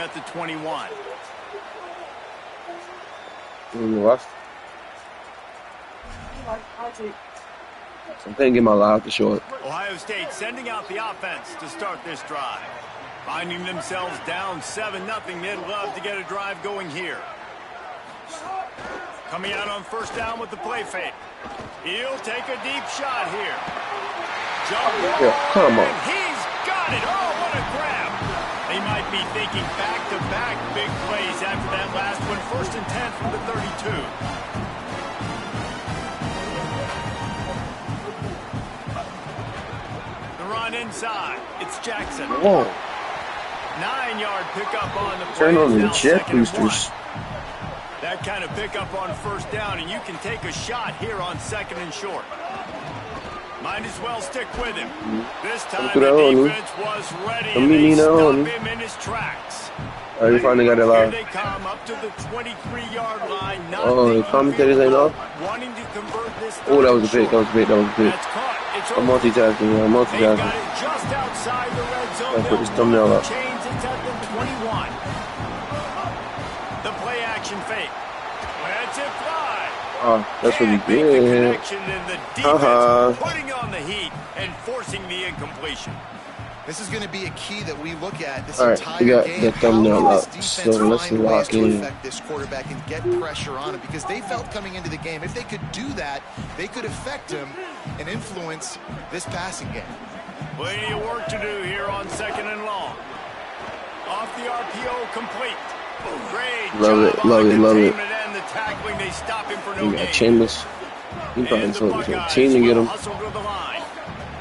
at the 21. What? I'm thinking my loud to short. Ohio State sending out the offense to start this drive. Finding themselves down 7-0, they'd love to get a drive going here. Coming out on first down with the play fake. He'll take a deep shot here. Jump ball, come on. and he's got it. Oh, what a grab. They might be thinking back-to-back big plays after that last one. 1st and 10 from the 32. The run inside. It's Jackson. Whoa. 9-yard pickup on the play. Turn on the jet boosters. That kind of pickup on first down, and you can take a shot here on 2nd and short. Might as well stick with him. This time the defense was ready, and they stop him in his tracks. Oh, you finally got it live. Here they come up to the 23-yard line. Oh, the commentators ain't off? Wanting to convert this. Oh, that was a pick. That was a pick. That was a pick. That's caught. It's I'm multitasking. I'm multitasking. got it just outside the red zone. I'll put this thumbnail up. Chains it at the 21. The play action fake. Let's it fly. Oh, that's what he did. Putting on the heat and forcing the incompletion. This is going to be a key that we look at this entire game. We got the thumbnail up, so let's lock in. Affect this quarterback and get pressure on him, because they felt coming into the game, if they could do that, they could affect him and influence this passing game. Plenty of work to do here on 2nd and long. Off the RPO complete. Great love it, love it, love it. And the tackling, they stop him for no We got gain. Chambers. He probably sold his team to get him.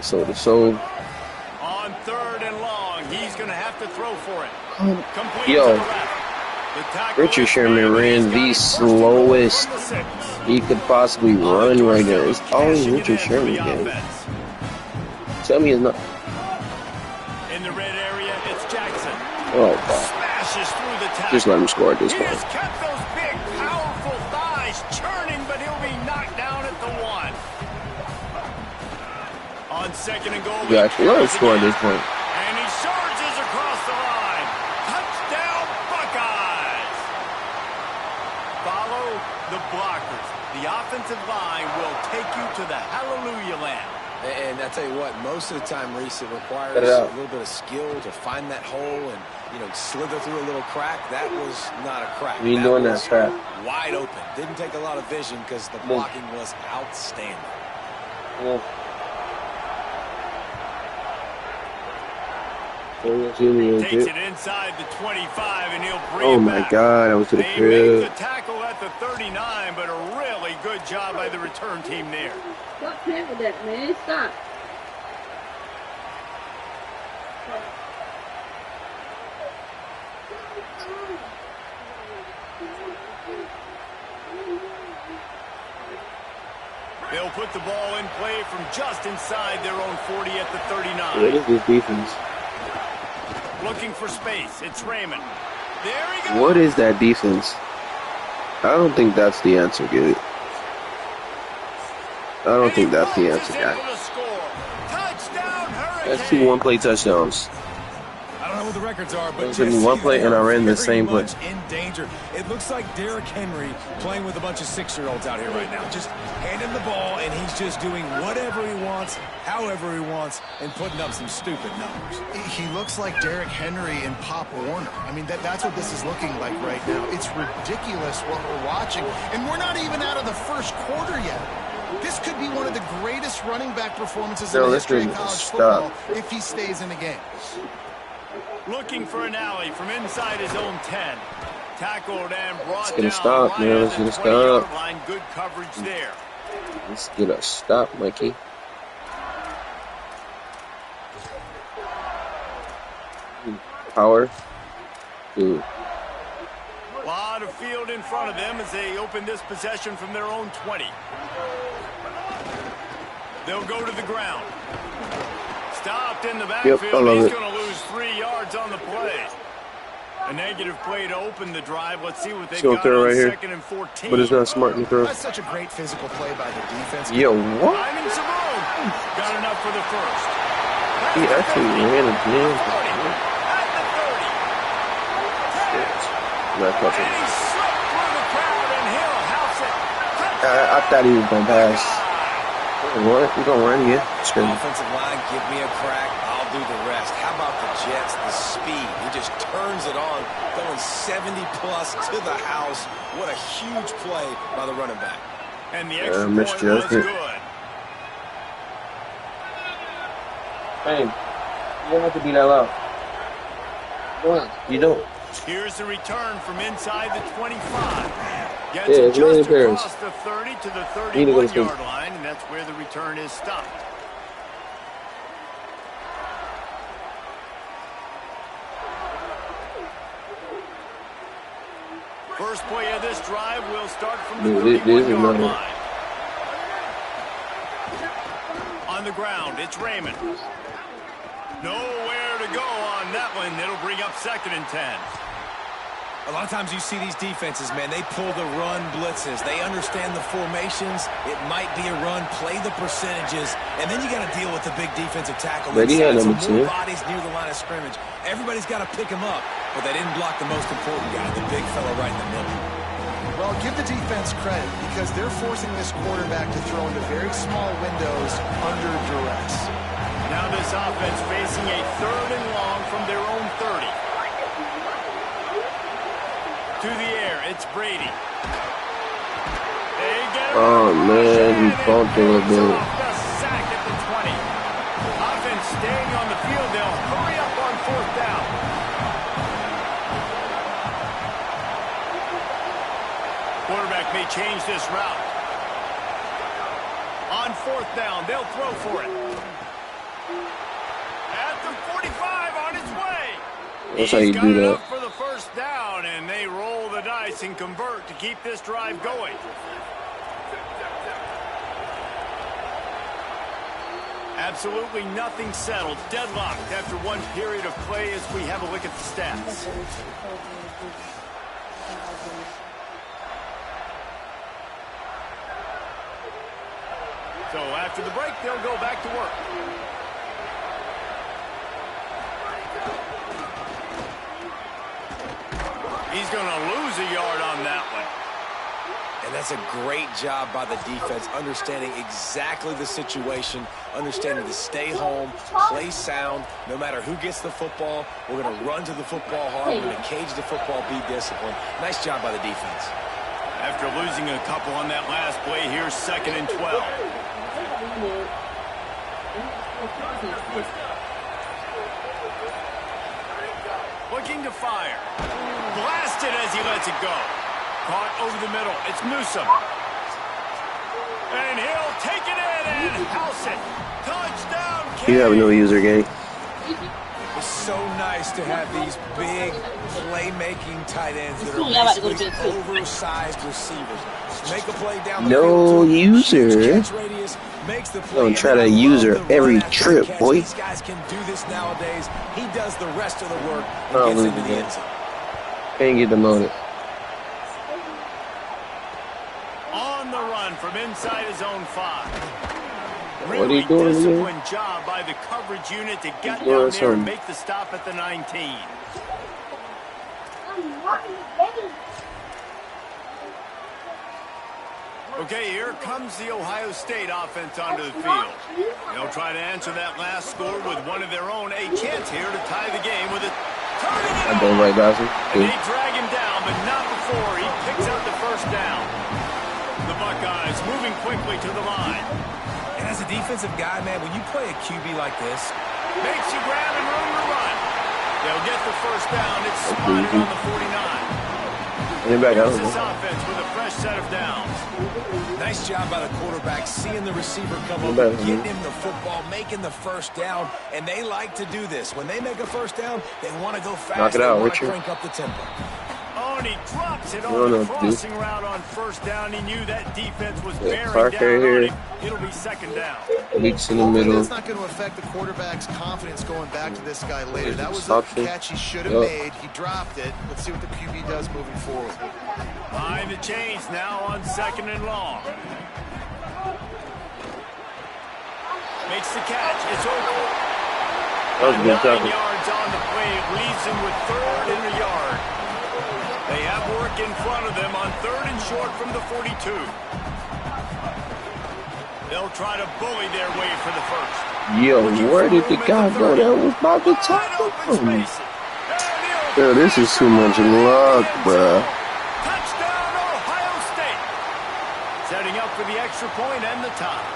Sold his soul. On 3rd and long, he's going to have to throw for it. Yo, Richard Sherman ran the slowest he could possibly run right now. It's always Richard Sherman again. Tell me it's not. In the red area, it's Jackson. Oh, Smashes through the tackle. just let him score at this He point. has kept those big, powerful thighs churning, but he'll be knocked down at the 1. On 2nd and goal. You actually let him score at this point. And he surges across the line. Touchdown, Buckeyes. Follow the blockers. The offensive line will take you to the hallelujah land. And I tell you what, most of the time, Reese, it requires a little bit of skill to find that hole and, you know, slither through a little crack. That was not a crack. You ain't doing that crap. Wide open. Didn't take a lot of vision because the blocking was outstanding. Yeah. Takes it inside the 25, and he'll bring oh it my back. God, I was to the They crib. make the tackle at the 39, but a really good job by the return team there. Stop playing with that, man. Stop. They'll put the ball in play from just inside their own 40 at the 39. What is this defense? Looking for space. It's Raymond. There he goes. What is that defense? I don't think that's the answer, dude. I don't think that's the answer, guy. That's 2 one-play touchdowns. I don't know what the records are, but it took me one play and I ran the same play. In danger. It looks like Derrick Henry playing with a bunch of 6-year-olds out here right now. Just hand him the ball, and he's just doing whatever he wants, however he wants, and putting up some stupid numbers. He looks like Derrick Henry and Pop Warner. I mean, that's what this is looking like right now. It's ridiculous what we're watching, and we're not even out of the first quarter yet. This could be one of the greatest running back performances in the history of college football if he stays in the game. Looking for an alley from inside his own 10. Tackled and brought down. Let's get a stop, man. Let's get a stop. Line. Good coverage there. Let's get a stop, Mikey. Power. Ooh. A lot of field in front of them as they open this possession from their own 20. They'll go to the ground. Stopped in the backfield. Yep, I love He's it. going to lose 3 yards on the play. A negative play to open the drive. Let's see what they've got on right here. 2nd and 14. But it's not smart to throw. That's such a great physical play by the defense. Yo, what? Finding some room. Got enough for the first. He actually ran again. At the 30. Not catching. And he slipped through the crowd, and he'll house it. I thought he was going to pass. What? We're going to run here. Offensive line, give me a crack. I'll do the rest. How about the Jets? The speed. He just turns it on, going 70-plus to the house. What a huge play by the running back. And the extra point was good. Hey, you don't have to be that loud. What? You don't. Here's the return from inside the 25. Gets Yeah, it just Paris. across the 30 to the 31-yard line, and that's where the return is stopped. First play of this drive will start from the 31-yard line. On the ground, it's Raymond. Nowhere to go on that one. It'll bring up 2nd and 10. A lot of times you see these defenses, man, they pull the run blitzes. They understand the formations. It might be a run, play the percentages, and then you got to deal with the big defensive tackle. Brady had some number 2. more bodies near the line of scrimmage. Everybody's got to pick him up, but they didn't block the most important guy, the big fella right in the middle. Well, give the defense credit because they're forcing this quarterback to throw into very small windows under duress. Now this offense facing a 3rd and long from their own 30. To the air, it's Brady. Oh man, he bumped a little bit. The sack at the 20. Offense staying on the field. They'll hurry up on 4th down. Quarterback may change this route. On 4th down, they'll throw for it. At the 45, on his way. That's how you do that. For the 1st down, and they roll the dice and convert to keep this drive going. Absolutely nothing settled. Deadlocked after one period of play as we have a look at the stats. So after the break, they'll go back to work. He's going to lose a yard on that one. And that's a great job by the defense, understanding exactly the situation, understanding to stay home, play sound. No matter who gets the football, we're going to run to the football hard. We're going to cage the football, be disciplined. Nice job by the defense. After losing a couple on that last play, here's 2nd and 12. Looking to fire. Blasted as he lets it go. Caught over the middle. It's Newsome. And he'll take it in and house it. Touchdown, King. You have no user game. It's so nice to have these big playmaking tight ends that are basically oversized receivers. Make a play down the field. No user. Makes the play. Don't try to user every trip, boy. These guys can do this nowadays. He does the rest of the work and gets into the end zone. Can't get demoted. On the run from inside his own 5. What are you doing here? Disciplined job by the coverage unit to get down there and make the stop at the 19. Okay, here comes the Ohio State offense onto the field. They'll try to answer that last score with one of their own. A chance here to tie the game with it. I'm going right, guys. And they drag him down, but not before he picks up the 1st down. The Buckeyes moving quickly to the line. And as a defensive guy, man, when you play a QB like this, makes you grab and room to run. They'll get the 1st down. It's spotted on the 49. Here's this offense with a fresh set of downs. Nice job by the quarterback, seeing the receiver come over, getting him the football, making the 1st down, and they like to do this. When they make a 1st down, they want to go fast. Knock it out, they want Richard. to crank up the tempo. Oh, and he drops it on the crossing route on 1st down. He knew that defense was bearing down on him. It'll be 2nd down. Weeks in the middle. That's not going to affect the quarterback's confidence going back to this guy later. That was a catch he should have made. He dropped it. Let's see what the QB does moving forward. Behind the chains now on 2nd and long. Makes the catch. It's open. That was a good tackle. 9 yards on the play. It leaves him with 3rd in the yard. They back in front of them on 3rd and short from the 42. They'll try to bully their way for the first. Yo, where did the guy go that was about to tackle him? Yo, this is too much luck, bruh. Touchdown, Ohio State. Setting up for the extra point and the tie.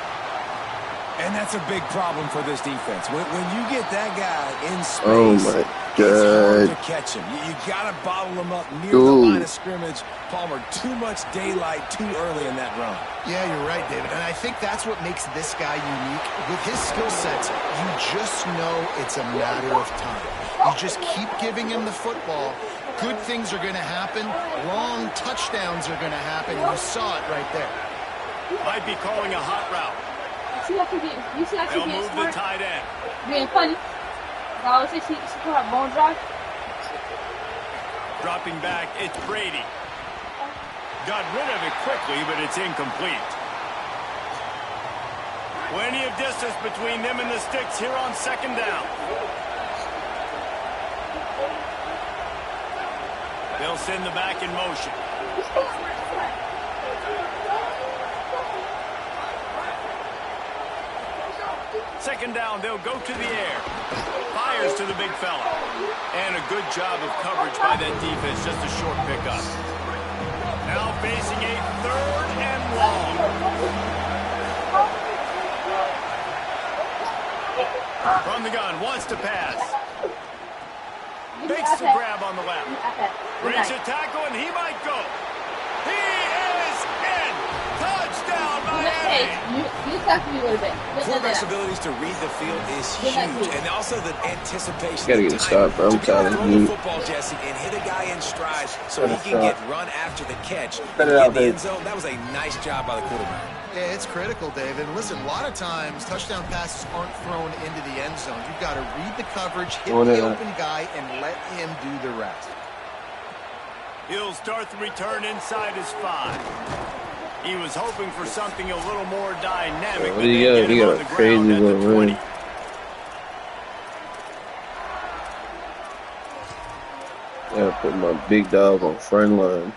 And that's a big problem for this defense. When you get that guy in space, Oh my it's hard God. to catch him. You got to bottle him up near the line of scrimmage. Palmer, too much daylight too early in that run. Yeah, you're right, David. And I think that's what makes this guy unique. With his skill sets, you just know it's a matter of time. You just keep giving him the football. Good things are going to happen. Long touchdowns are going to happen. And you saw it right there. Might be calling a hot route. You see how she They'll being move smart? the tight end. Being funny. I always say she put her bone dry. Dropping back, it's Brady. Got rid of it quickly, but it's incomplete. Plenty of distance between them and the sticks here on 2nd down. They'll send the back in motion. Second down, they'll go to the air. Fires to the big fella. And a good job of coverage by that defense, just a short pickup. Now facing a 3rd and long. From the gun, wants to pass. Makes the grab on the left. Breaks a tackle, and he might go. He is in. Touchdown, Miami. You talk to me a little bit. Quarterback's abilities to read the field is huge, and also the anticipation. Gotta get a stop, bro. I'm tired of throw you. the football, Jesse, and hit a guy in stride so he can get run after the catch. Cut it Get out, in the babe. end zone. That was a nice job by the quarterback. Yeah, it's critical, David. Listen, a lot of times touchdown passes aren't thrown into the end zone. You've got to read the coverage, hit the open guy, and let him do the rest. He'll start the return inside his 5. He was hoping for something a little more dynamic. What do you got? You got a crazy little run. Gotta put my big dog on front line.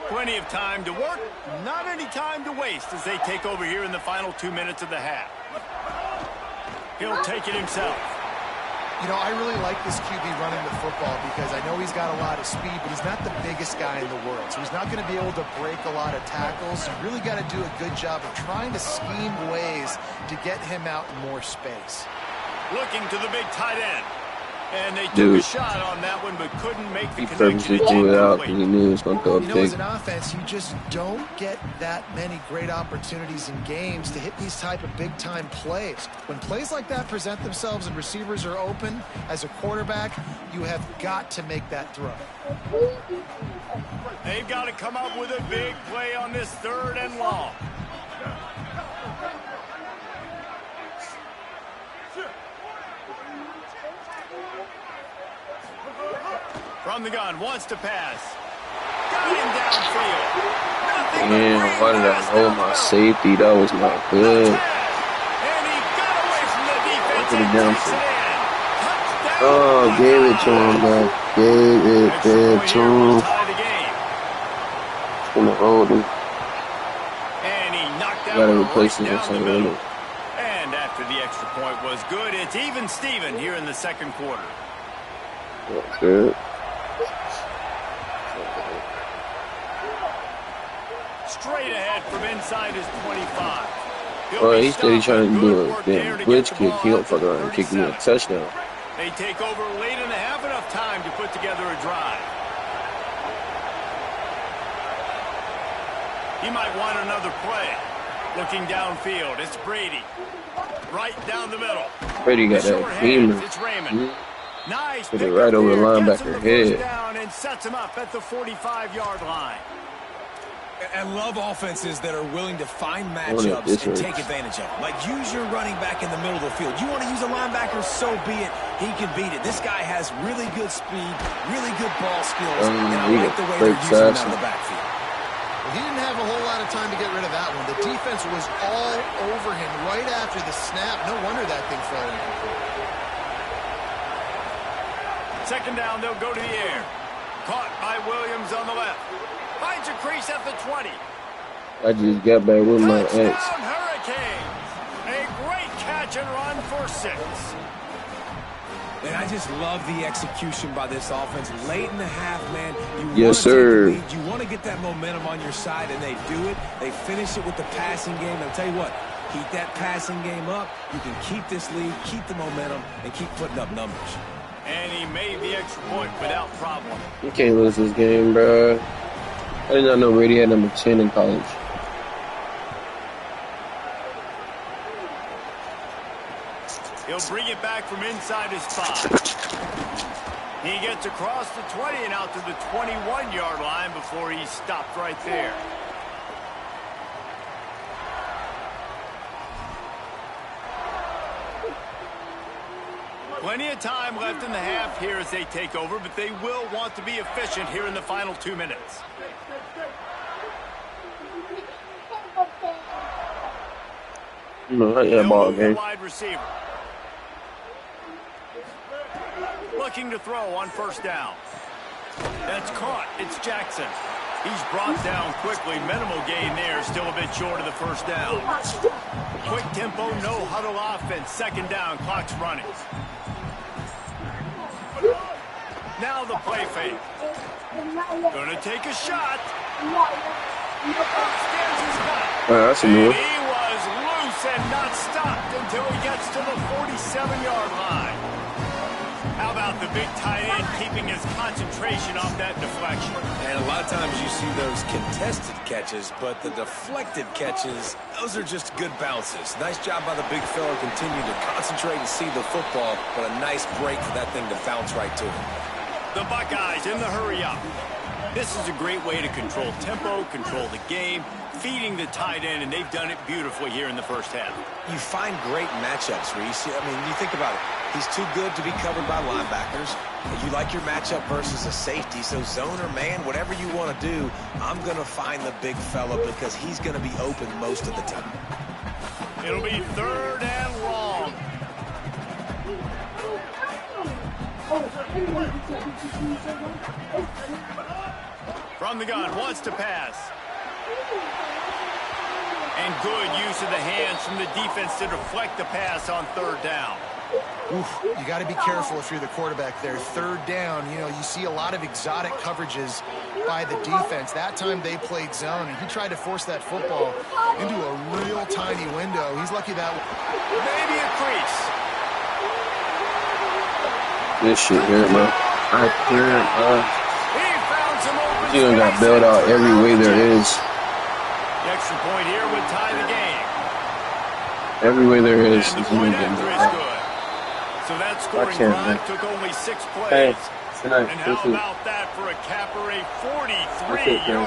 Plenty of time to work, not any time to waste as they take over here in the final 2 minutes of the half. He'll take it himself. You know, I really like this QB running the football because I know he's got a lot of speed, but he's not the biggest guy in the world. So he's not going to be able to break a lot of tackles. You really got to do a good job of trying to scheme ways to get him out in more space. Looking to the big tight end. And they took Dude. a shot on that one, but couldn't make the He connection. purposely threw it out because he knew it was going to go You know, as big. an offense, you just don't get that many great opportunities in games to hit these type of big-time plays. When plays like that present themselves and receivers are open, as a quarterback, you have got to make that throw. They've got to come up with a big play on this 3rd and long. From the gun, wants to pass. Got him downfield. Nothing Man, why did I hold my safety? That was not good. And he got away from the defense Put it and down takes for- it in. Touchdown. Oh, gave it to him, man. Gave it Extra there point to here will him. tie the game. Gonna hold him. And he knocked that Gotta one replace right him with down the something middle. else. And after the extra point was good, it's even Steven here in the 2nd quarter. That's good. Straight ahead from inside his 25. Oh, he said he's trying to do a damn blitz kick. He don't fuck around and kick me a touchdown. They take over late in the half, enough time to put together a drive. He might want another play. Looking downfield, it's Brady. Right down the middle. Brady got Short that hands, beamer. it's Raymond. Nice Put it pickup right over the there. Gets him linebacker the head. first down and sets him up at the 45-yard line. I love offenses that are willing to find Hold it matchups this and way. take advantage of them. Like, use your running back in the middle of the field. You want to use a linebacker, so be it. He can beat it. This guy has really good speed, really good ball skills, and I he like the way got they're great using him out size. of the backfield. Well, he didn't have a whole lot of time to get rid of that one. The defense was all over him right after the snap. No wonder that thing fell incomplete. Second down, they'll go to the air. Caught by Williams on the left. Finds a crease at the 20. I just got back with my ex. Touchdown, Hurricanes. A great catch and run for 6. And I just love the execution by this offense. Late in the half, man, yes, sir. You want to get that momentum on your side, and they do it. They finish it with the passing game. And I'll tell you what, keep that passing game up. You can keep this lead, keep the momentum, and keep putting up numbers. And he made the extra point without problem. You can't lose this game, bro. I did not know Brady had number 10 in college. He'll bring it back from inside his spot. He gets across the 20 and out to the 21-yard line before he's stopped right there. Plenty of time left in the half here as they take over, but they will want to be efficient here in the final 2 minutes. No, yeah, ball game. Wide receiver. Looking to throw on first down. That's caught. It's Jackson. He's brought down quickly. Minimal gain there. Still a bit short of the first down. Quick tempo, no huddle offense. Second down. Clock's running. Now the play fake. Gonna take a shot. Stands his cut. That's a new one. He was loose and not stopped until he gets to the 47-yard line. How about the big tight end keeping his concentration off that deflection? And a lot of times you see those contested catches, but the deflected catches, those are just good bounces. Nice job by the big fella continuing to concentrate and see the football, but a nice break for that thing to bounce right to him. The Buckeyes in the hurry up. This is a great way to control tempo, control the game, feeding the tight end, and they've done it beautifully here in the first half. You find great matchups, Reese. I mean, you think about it. He's too good to be covered by linebackers. You like your matchup versus a safety, so zone or man, whatever you want to do, I'm going to find the big fella because he's going to be open most of the time. It'll be third and long. From the gun, wants to pass. And good use of the hands from the defense to deflect the pass on third down. Oof, you got to be careful if you're the quarterback there. Third down, you know, you see a lot of exotic coverages by the defense. That time they played zone, and he tried to force that football into a real tiny window. He's lucky that maybe a crease. This shit here, bro. I can't, He found some open you done got bailed out every way there is. The extra point here would tie the game. Every way there is. And the point after is good. So that scoring drive took only 6 plays. Good night. And how about that for a capper, a 43-yard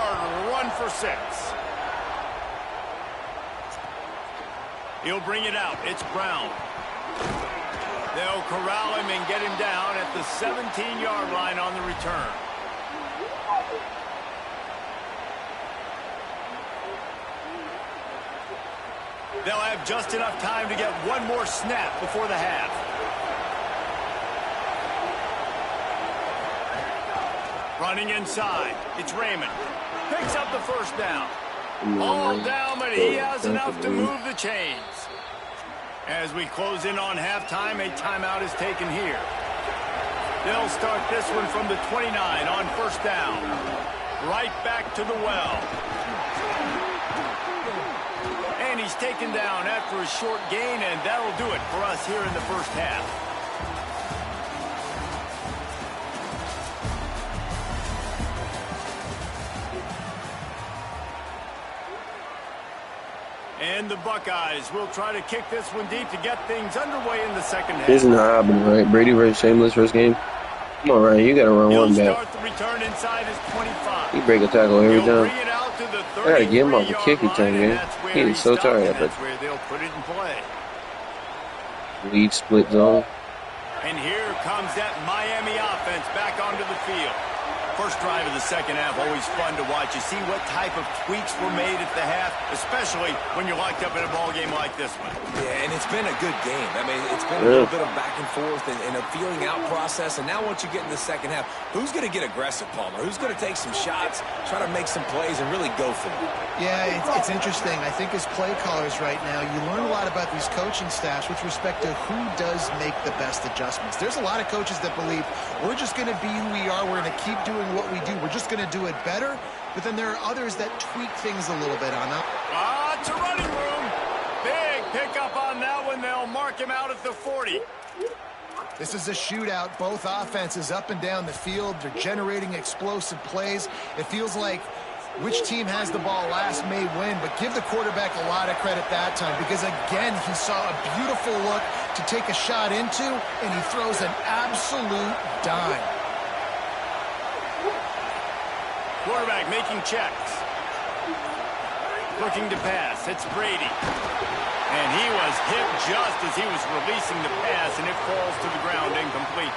run for 6. He'll bring it out. It's Brown. They'll corral him and get him down at the 17-yard line on the return. They'll have just enough time to get one more snap before the half. Running inside. It's Raymond. Picks up the first down. All down, but he has enough to move the chains. As we close in on halftime, a timeout is taken here. They'll start this one from the 29 on first down. Right back to the well. And he's taken down after a short gain, and that'll do it for us here in the first half. And the Buckeyes will try to kick this one deep to get things underway in the second half. This is not happening, right? Brady versus Shameless first game. Come on, Ryan. You got to run one back. Start the return inside his 25. He break a tackle every time. Bring it out to the I got to get him off the kick return, man. He is so tired of it. That's where they'll put it in play. Lead split zone. And here comes that Miami offense back onto the field. First drive of the second half, always fun to watch. You see what type of tweaks were made at the half, especially when you're locked up in a ball game like this one. Yeah, and it's been a good game. I mean, it's been a little bit of back and forth and a feeling out process. And now once you get in the second half, who's going to get aggressive, Palmer? Who's going to take some shots, try to make some plays, and really go for it? Yeah, it's interesting. I think as play callers right now, you learn a lot about these coaching staffs with respect to who does make the best adjustments. There's a lot of coaches that believe we're just going to be who we are. We're going to keep doing what we do. We're just going to do it better. But then there are others that tweak things a little bit on that. It's a running room. Big pickup on that one. They'll mark him out at the 40. This is a shootout. Both offenses up and down the field. They're generating explosive plays. It feels like which team has the ball last may win, but give the quarterback a lot of credit that time because, again, he saw a beautiful look to take a shot into, and he throws an absolute dime. Quarterback making checks. Looking to pass. It's Brady. And he was hit just as he was releasing the pass, and it falls to the ground incomplete.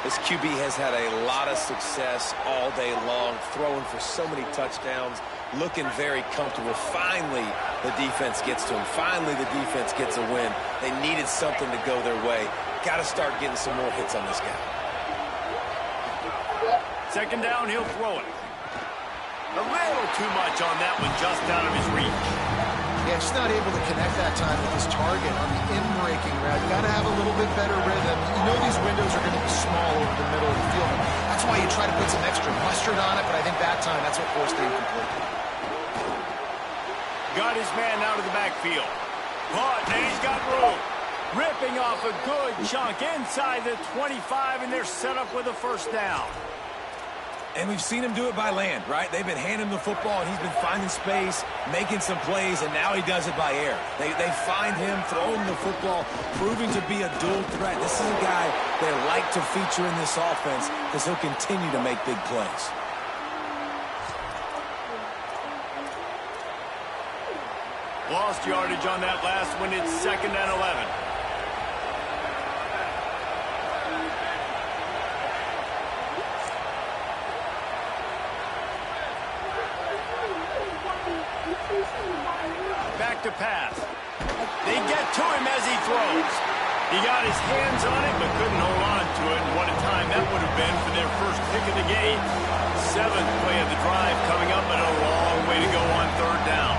This QB has had a lot of success all day long, throwing for so many touchdowns, looking very comfortable. Finally, the defense gets to him. Finally, the defense gets a win. They needed something to go their way. Got to start getting some more hits on this guy. Second down, he'll throw it. A little too much on that one, just out of his reach. Yeah, just not able to connect that time with his target on the in-breaking route. Got to have a little bit better rhythm. You know these windows are going to be small over the middle of the field. That's why you try to put some extra mustard on it, but I think that time that's what forced the incomplete. Got his man out of the backfield. Caught, and he's got room. Ripping off a good chunk inside the 25, and they're set up with a first down. And we've seen him do it by land, right? They've been handing him the football, and he's been finding space, making some plays, and now he does it by air. They find him, throwing the football, proving to be a dual threat. This is a guy they like to feature in this offense because he'll continue to make big plays. Lost yardage on that last one. It's 2nd and 11. Back to pass. They get to him as he throws. He got his hands on it, but couldn't hold on to it. And what a time that would have been for their first pick of the game. 7th play of the drive coming up, but a long way to go on 3rd down.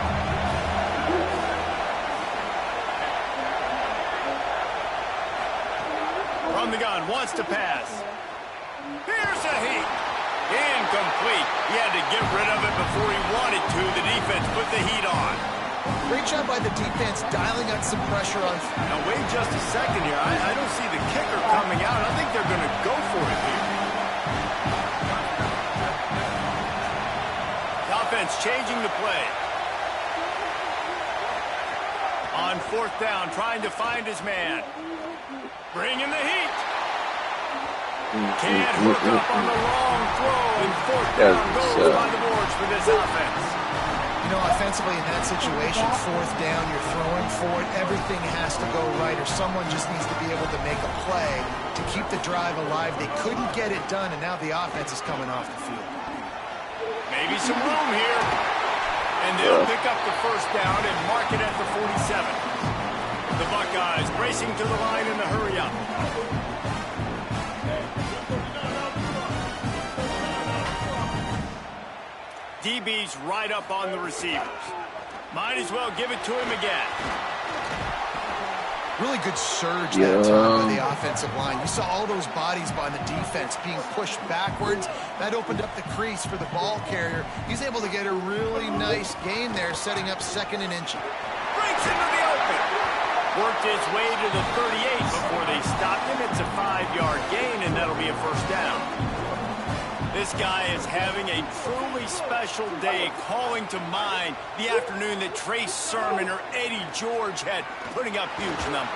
From the gun, wants to pass. Here's a heat. Incomplete. He had to get rid of it before he wanted to. The defense put the heat on. Great job by the defense dialing up some pressure on. Now, wait just a second here. I don't see the kicker coming out. I think they're going to go for it here. The offense changing the play. On 4th down, trying to find his man. Bringing the heat. Can't hook up on the long throw, and 4th down goes by the boards for this offense. You know, offensively in that situation, 4th down, you're throwing for it. Everything has to go right, or someone just needs to be able to make a play to keep the drive alive. They couldn't get it done, and now the offense is coming off the field. Maybe some room here. And they'll pick up the first down and mark it at the 47. The Buckeyes racing to the line in the hurry-up. DB's right up on the receivers. Might as well give it to him again. Really good surge that time by the offensive line. You saw all those bodies by the defense being pushed backwards. That opened up the crease for the ball carrier. He's able to get a really nice gain there, setting up 2nd and inches. Breaks into the open. Worked his way to the 38 before they stopped him. It's a 5-yard gain, and that'll be a first down. This guy is having a truly special day, calling to mind the afternoon that Trace Sermon or Eddie George had, putting up huge numbers.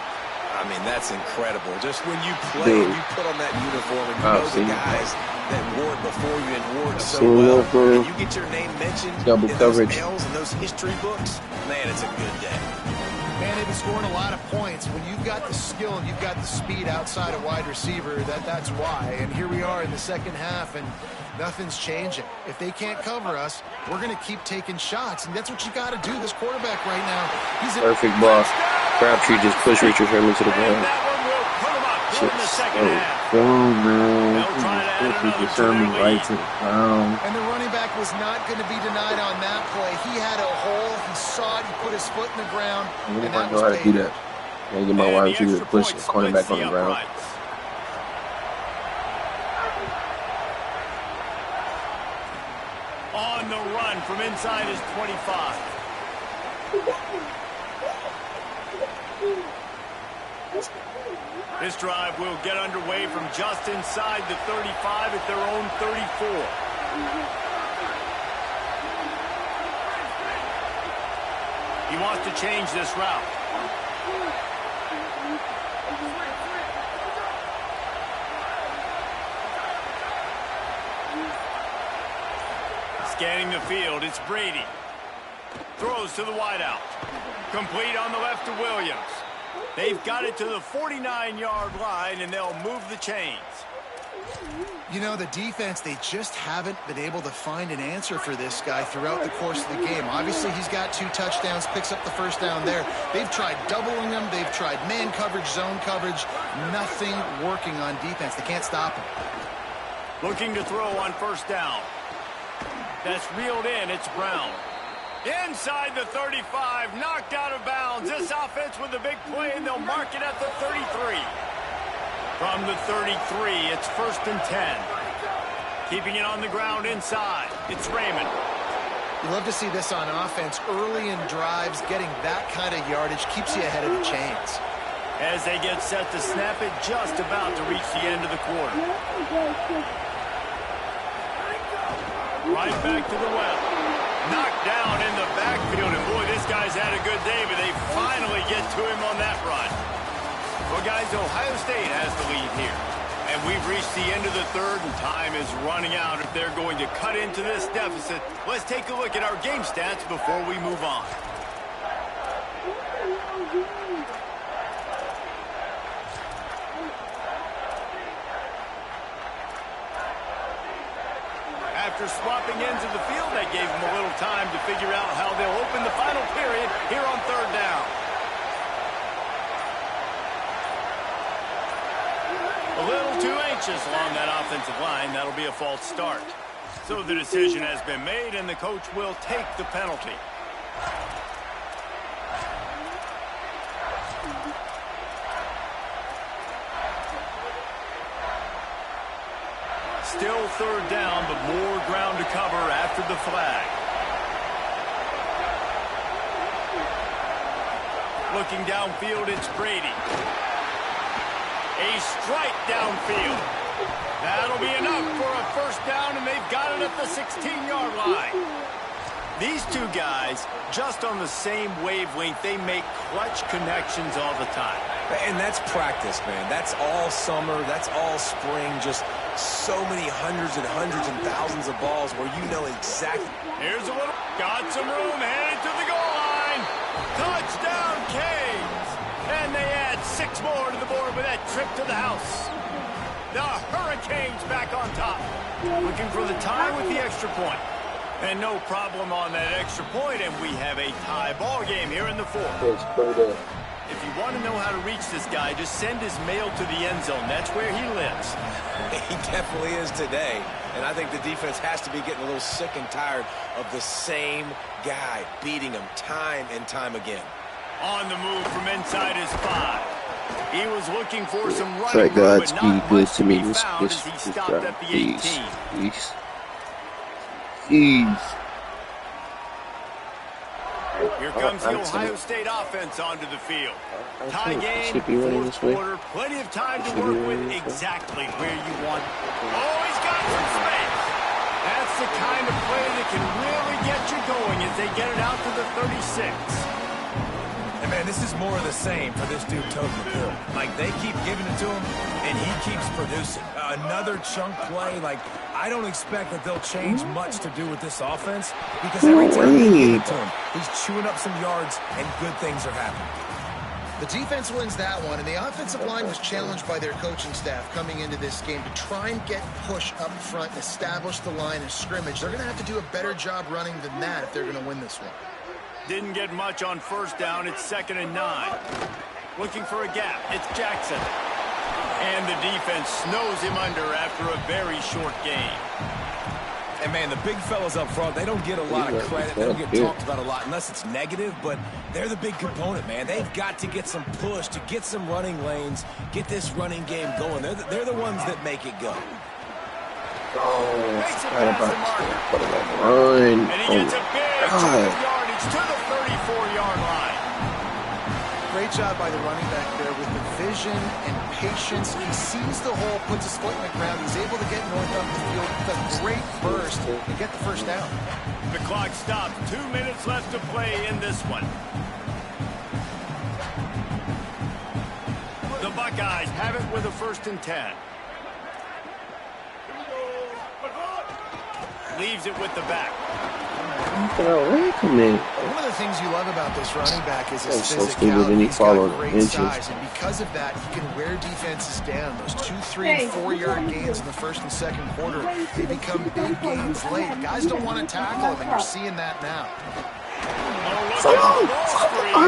I mean, that's incredible. Just when you play and you put on that uniform and you know the guys that wore it before you and wore it so well, and you get your name mentioned in those L's and those history books, man, it's a good day. Man, they've been scoring a lot of points. When you've got the skill and you've got the speed outside of wide receiver, that's why. And here we are in the second half, and nothing's changing. If they can't cover us, we're going to keep taking shots, and that's what you got to do. This quarterback right now, he's perfect ball. Crabtree just pushed Richard Sherman to the ground. Richard Sherman right to the ground. And the running back was not going to be denied on that play. He had a hole. He saw it. He put his foot in the ground. I'm going to know how to do that. I'm going to get my wide receiver to push the cornerback on the ground. On the run from inside his 25. This drive will get underway from just inside the 35 at their own 34. He wants to change this route. Scanning the field, it's Brady. Throws to the wideout. Complete on the left to Williams. They've got it to the 49-yard line, and they'll move the chains. You know, the defense, they just haven't been able to find an answer for this guy throughout the course of the game. Obviously, he's got 2 touchdowns, picks up the first down there. They've tried doubling him. They've tried man coverage, zone coverage. Nothing working on defense. They can't stop him. Looking to throw on first down. That's reeled in. It's Brown. Inside the 35, knocked out of bounds. This offense with a big play, and they'll mark it at the 33. From the 33, it's 1st and 10. Keeping it on the ground inside. It's Raymond. You love to see this on offense. Early in drives, getting that kind of yardage keeps you ahead of the chains. As they get set to snap it, just about to reach the end of the quarter. Right back to the well. Knocked down in the backfield, and boy, this guy's had a good day, but they finally get to him on that run. Well, guys, Ohio State has the lead here, and we've reached the end of the third, and time is running out if they're going to cut into this deficit. Let's take a look at our game stats before we move on. After swapping ends of the field, that gave them a little time to figure out how they'll open the final period here on third down. A little too anxious along that offensive line. That'll be a false start. So the decision has been made, and the coach will take the penalty. Still third down, but more ground to cover after the flag. Looking downfield, it's Brady. A strike downfield. That'll be enough for a first down, and they've got it at the 16-yard line. These two guys, just on the same wavelength, they make clutch connections all the time. And that's practice, man. That's all summer. That's all spring. Just so many hundreds and thousands of balls where you know exactly. Here's a little. Got some room. Headed to the goal line. Touchdown, Canes. And they add 6 more to the board with that trip to the house. The Hurricanes back on top. Looking for the tie with the extra point. And no problem on that extra point, and we have a tie ball game here in the fourth. If you want to know how to reach this guy, just send his mail to the end zone. That's where he lives. He definitely is today. And I think the defense has to be getting a little sick and tired of the same guy beating him time and time again. On the move from inside his 5. He was looking for some running Try room, God's but be not good much to me be this found as he stopped at the 18. Peace. Peace. Here comes the Ohio State offense onto the field. Tie game, fourth quarter, plenty of time to work with exactly where you want. Oh, he's got some space. That's the kind of play that can really get you going as they get it out to the 36. And man, this is more of the same for this dude toting the bill. Like, they keep giving it to him, and he keeps producing. Another chunk play, like, I don't expect that they'll change much to do with this offense because every time they give it to him, he's chewing up some yards, and good things are happening. The defense wins that one, and the offensive line was challenged by their coaching staff coming into this game to try and get push up front and establish the line of scrimmage. They're going to have to do a better job running than that if they're going to win this one. Didn't get much on first down. It's 2nd and 9. Looking for a gap. It's Jackson. And the defense snows him under after a very short game. And, man, the big fellas up front, they don't get a lot of credit. They don't get talked about a lot unless it's negative, but they're the big component, man. They've got to get some push, to get some running lanes, get this running game going. They're the ones that make it go. Oh, it's not about to run. And he gets a big yardage to the 34-yard line. Great job by the running back there with the vision and patience. He sees the hole, puts his foot in the ground. He's able to get north up the field with a great burst and get the first down. The clock stops. 2 minutes left to play in this one. The Buckeyes have it with a 1st and 10. Leaves it with the back. One of the things you love about this running back is his physicality. He's got great size, and because of that, he can wear defenses down. Those 2, 3, and 4-yard gains in the 1st and 2nd quarter, they become big gains late. Guys don't want to tackle him, and you're seeing that now. Oh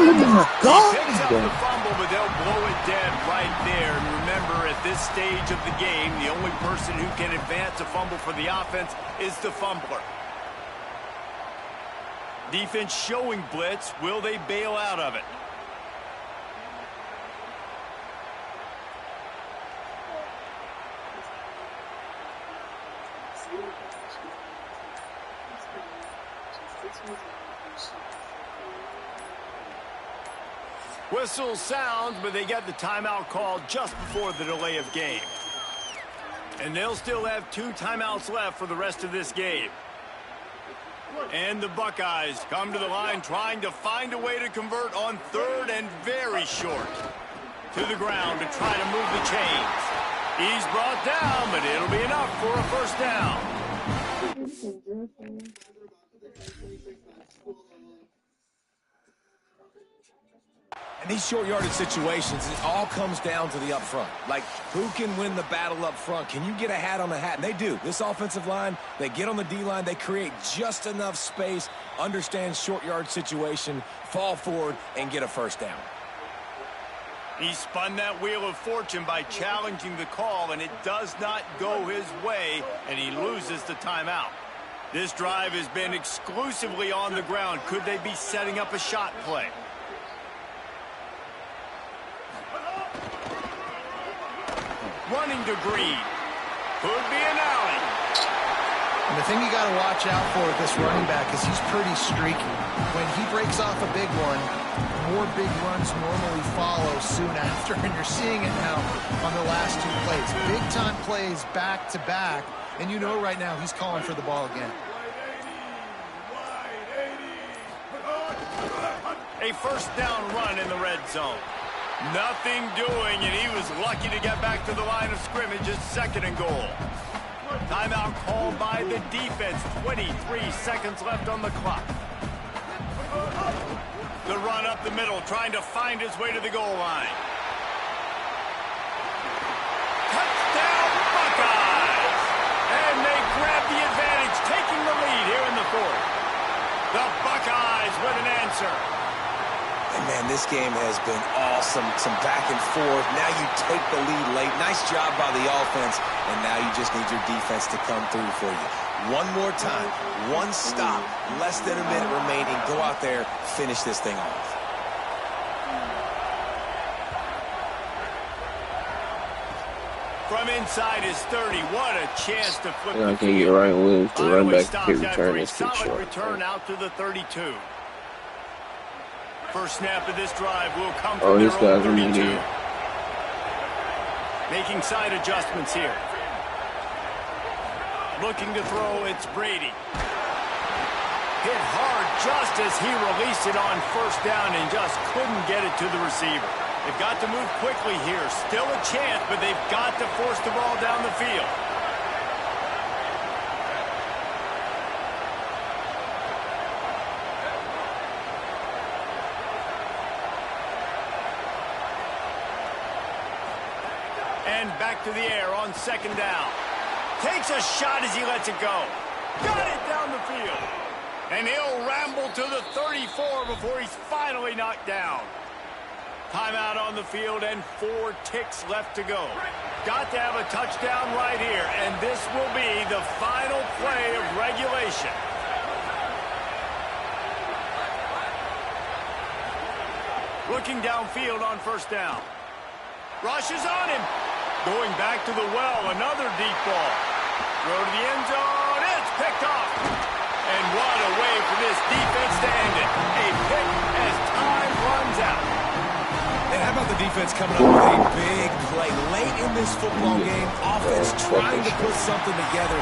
my God! He picks up the fumble, but they'll blow it dead right there. And remember, at this stage of the game, the only person who can advance a fumble for the offense is the fumbler. Defense showing blitz. Will they bail out of it? Whistle sounds, but they get the timeout called just before the delay of game. And they'll still have 2 timeouts left for the rest of this game. And the Buckeyes come to the line trying to find a way to convert on 3rd and very short. To the ground to try to move the chains. He's brought down, but it'll be enough for a 1st down. In these short yardage situations, it all comes down to the up front. Like, who can win the battle up front? Can you get a hat on a hat? And they do. This offensive line, they get on the D-line, they create just enough space, understand short yard situation, fall forward, and get a 1st down. He spun that wheel of fortune by challenging the call, and it does not go his way, and he loses the timeout. This drive has been exclusively on the ground. Could they be setting up a shot play? Running to Green. Could be an alley. And the thing you got to watch out for with this running back is he's pretty streaky. When he breaks off a big one, more big runs normally follow soon after, and you're seeing it now on the last 2 plays. Big-time plays back-to-back, and you know right now he's calling for the ball again. A 1st down run in the red zone. Nothing doing, and he was lucky to get back to the line of scrimmage at 2nd and goal. Timeout called by the defense. 23 seconds left on the clock. The run up the middle, trying to find his way to the goal line. Touchdown, Buckeyes! And they grab the advantage, taking the lead here in the 4th. The Buckeyes with an answer. And, man, this game has been awesome. Some back and forth. Now you take the lead late. Nice job by the offense. And now you just need your defense to come through for you. One more time. One stop. Less than a minute remaining. Go out there. Finish this thing off. From inside his 30. What a chance to flip I the can't get field. Ryan Williams to run back to Finally return a this kick solid short. return out to the 32. First snap of this drive will come Oh, from this their own guy's an 32. idiot. Making side adjustments here. Looking to throw, it's Brady. Hit hard just as he released it on 1st down and just couldn't get it to the receiver. They've got to move quickly here. Still a chance, but they've got to force the ball down the field. back to the air on second down. Takes a shot as he lets it go. Got it down the field. And he'll ramble to the 34 before he's finally knocked down. Timeout on the field and 4 ticks left to go. Got to have a touchdown right here, and this will be the final play of regulation. Looking downfield on first down. Rush is on him. Going back to the well, another deep ball. Throw to the end zone. It's picked off. And what a way for this defense to end it. A pick as time runs out. And how about the defense coming up with a big play late in this football game? Offense trying to put something together.